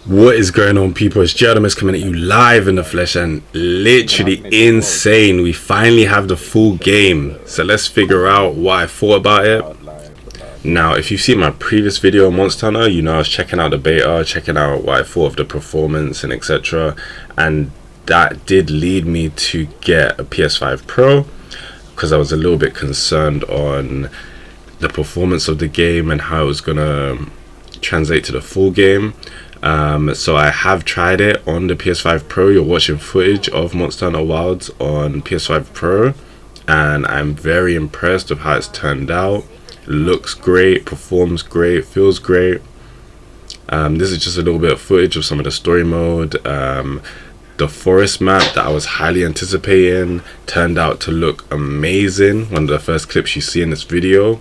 What is going on, people? It's Jeremiah coming at you live in the flesh, and literally insane. We finally have the full game, so let's figure out what I thought about it. Now, if you've seen my previous video on Monster Hunter, you know I was checking out the beta, checking out what I thought of the performance and etc. And that did lead me to get a PS5 Pro because I was a little bit concerned on the performance of the game and how it was gonna translate to the full game. So I have tried it on the PS5 Pro. You're watching footage of Monster Hunter Wilds on PS5 Pro, and I'm very impressed with how it's turned out. It looks great, performs great, feels great. This is just a little bit of footage of some of the story mode. The forest map that I was highly anticipating turned out to look amazing. One of the first clips you see in this video.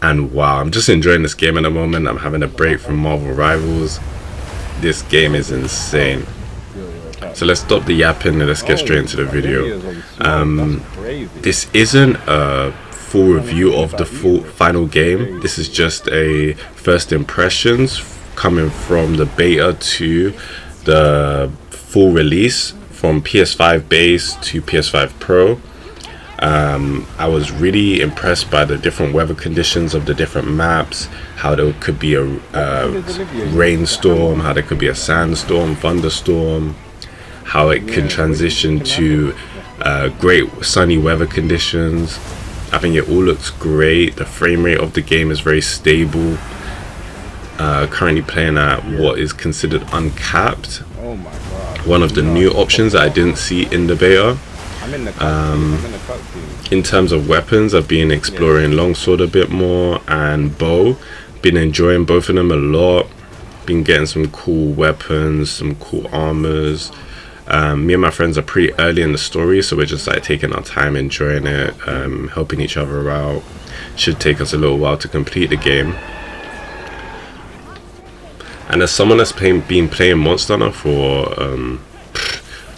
And wow, I'm just enjoying this game at the moment. I'm having a break from Marvel Rivals. This game is insane. So let's stop the yapping and let's get straight into the video. This isn't a full review of the final game. This is just a first impressions coming from the beta to the full release from PS5 base to PS5 Pro. I was really impressed by the different weather conditions of the different maps, how there could be a rainstorm, how there could be a sandstorm, thunderstorm, how it can transition to great sunny weather conditions. I think it all looks great. The frame rate of the game is very stable. Currently playing at what is considered uncapped. One of the new options that I didn't see in the beta. In terms of weapons, I've been exploring longsword a bit more and bow. Been enjoying both of them a lot. Been getting some cool weapons, some cool armors. Me and my friends are pretty early in the story, so we're just like taking our time, enjoying it, helping each other out. Should take us a little while to complete the game. And as someone that's been playing Monster Hunter for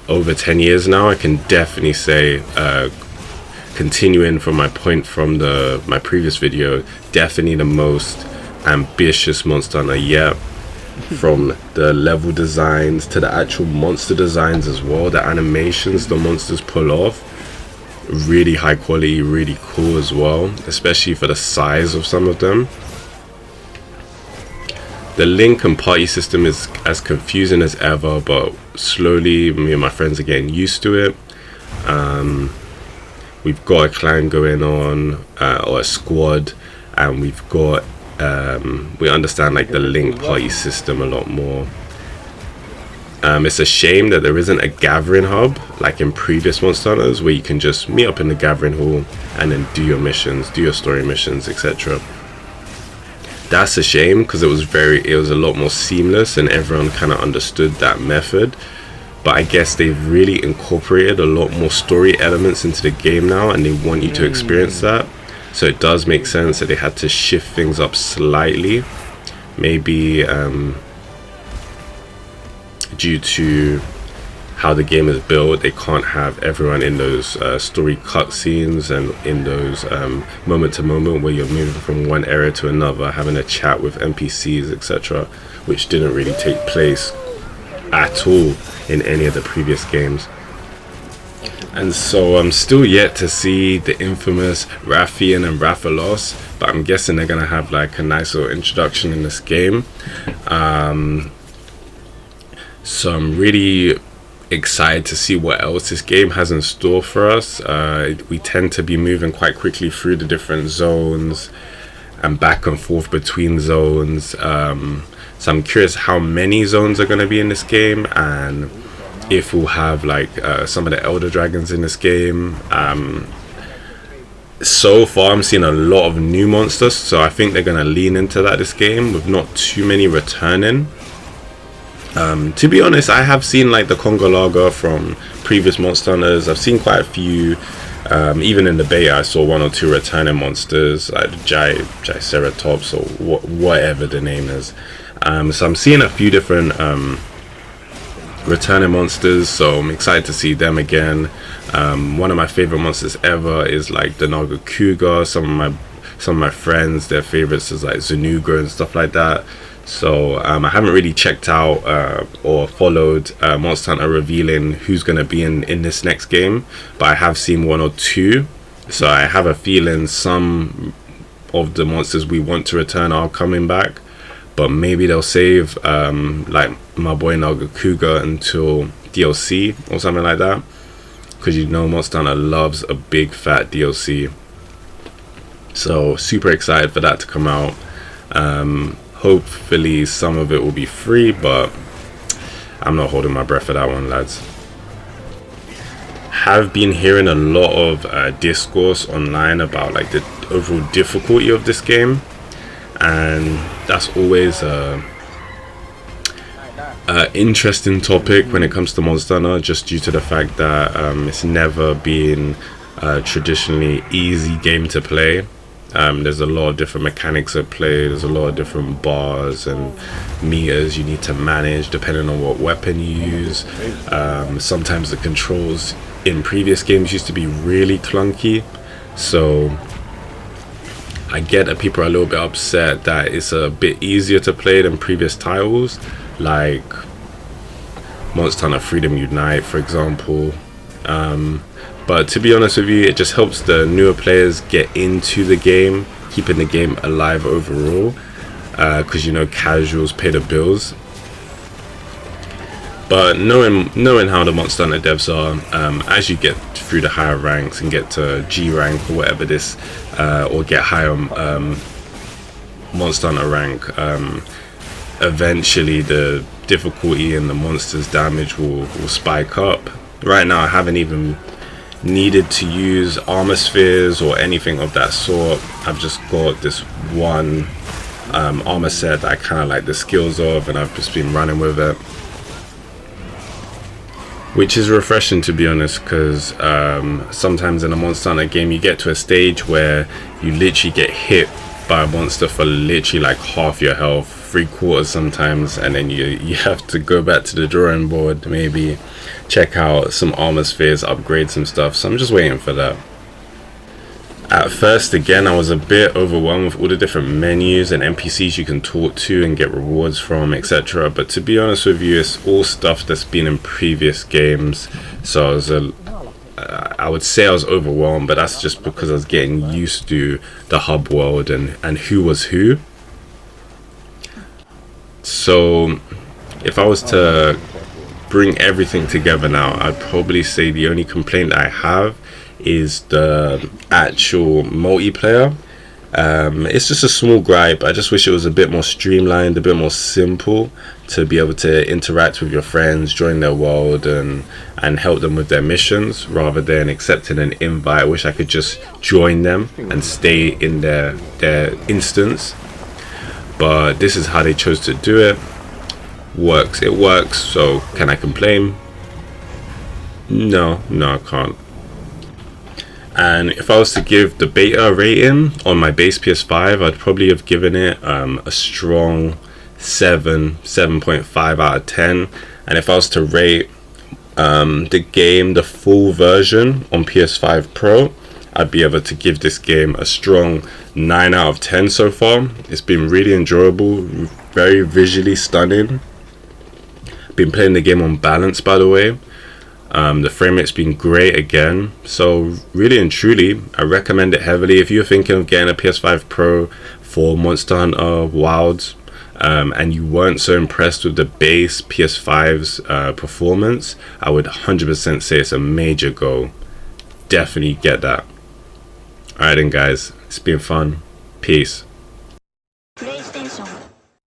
over 10 years now, I can definitely say, continuing from my point from my previous video, definitely the most ambitious Monster Hunter yet. From the level designs to the actual monster designs as well, the animations the monsters pull off, really high quality, really cool as well, especially for the size of some of them. The link and party system is as confusing as ever, but slowly me and my friends are getting used to it. We've got a clan going on, or a squad, and we've got we understand like the link party system a lot more. It's a shame that there isn't a gathering hub like in previous Monster Hunters, where you can just meet up in the gathering hall and then do your missions, do your story missions, etc. That's a shame, because it was a lot more seamless and everyone kind of understood that method. But I guess they've really incorporated a lot more story elements into the game now, and they want you to experience that. So it does make sense that they had to shift things up slightly. Maybe due to how the game is built, they can't have everyone in those story cutscenes and in those moment to moment where you're moving from one area to another, having a chat with NPCs, etc., which didn't really take place at all in any of the previous games. And so I'm still yet to see the infamous Rathian and Rathalos, but I'm guessing they're gonna have like a nice little introduction in this game. So I'm really excited to see what else this game has in store for us. We tend to be moving quite quickly through the different zones and back and forth between zones. So I'm curious how many zones are going to be in this game, and if we'll have like some of the Elder Dragons in this game. So far I'm seeing a lot of new monsters, so I think they're going to lean into that this game with not too many returning. To be honest, I have seen like the Congolaga from previous Monster Hunters. I've seen quite a few. Even in the beta, I saw one or two returning monsters, like the Triceratops or whatever the name is. So I'm seeing a few different returning monsters, so I'm excited to see them again. One of my favorite monsters ever is like the Nagakuga. Some of my friends, their favorites is like Zanuga and stuff like that. So I haven't really checked out or followed Monster Hunter revealing who's going to be in this next game, but I have seen one or two. So I have a feeling some of the monsters we want to return are coming back, but maybe they'll save like my boy Nagakuga until DLC or something like that, because you know Monster Hunter loves a big fat DLC. So super excited for that to come out. Hopefully some of it will be free, but I'm not holding my breath for that one, lads. Have been hearing a lot of discourse online about like the overall difficulty of this game, and that's always a interesting topic when it comes to Monster Hunter, just due to the fact that it's never been a traditionally easy game to play. There's a lot of different mechanics at play. There's a lot of different bars and meters you need to manage depending on what weapon you use. Sometimes the controls in previous games used to be really clunky, so I get that people are a little bit upset that it's a bit easier to play than previous titles like Monster Hunter Freedom Unite, for example. But to be honest with you, it just helps the newer players get into the game, keeping the game alive overall, because you know casuals pay the bills. But knowing how the Monster Hunter devs are, as you get through the higher ranks and get to G rank or whatever this, or get higher Monster Hunter rank, eventually the difficulty and the monster's damage will spike up. Right now I haven't even needed to use armor spheres or anything of that sort. I've just got this one armor set that I kind of like the skills of, and I've just been running with it, which is refreshing, to be honest, because sometimes in a Monster Hunter game you get to a stage where you literally get hit by a monster for literally like half your health, 3/4 sometimes, and then you have to go back to the drawing board, maybe check out some armor spheres, upgrade some stuff. So I'm just waiting for that. At first, again, I was a bit overwhelmed with all the different menus and NPCs you can talk to and get rewards from, etc. But to be honest with you, it's all stuff that's been in previous games. So I would say I was overwhelmed, but that's just because I was getting used to the hub world and who was who. So if I was to bring everything together now, I'd probably say the only complaint I have is the actual multiplayer. It's just a small gripe. I just wish it was a bit more streamlined, a bit more simple to be able to interact with your friends, join their world, and help them with their missions, rather than accepting an invite. I wish I could just join them and stay in their instance, but this is how they chose to do it. It works, so can I complain? No, I can't. And if I was to give the beta rating on my base PS5, I'd probably have given it a strong 7.5 out of 10. And if I was to rate the game, the full version on PS5 Pro, I'd be able to give this game a strong 9 out of 10 so far. It's been really enjoyable, very visually stunning. Been playing the game on balance, by the way. The frame rate's been great again, so really and truly I recommend it heavily. If you're thinking of getting a PS5 Pro for Monster Hunter Wilds, and you weren't so impressed with the base PS5's performance, I would 100% say it's a major go. Definitely get that. Alright then guys, it's been fun. Peace.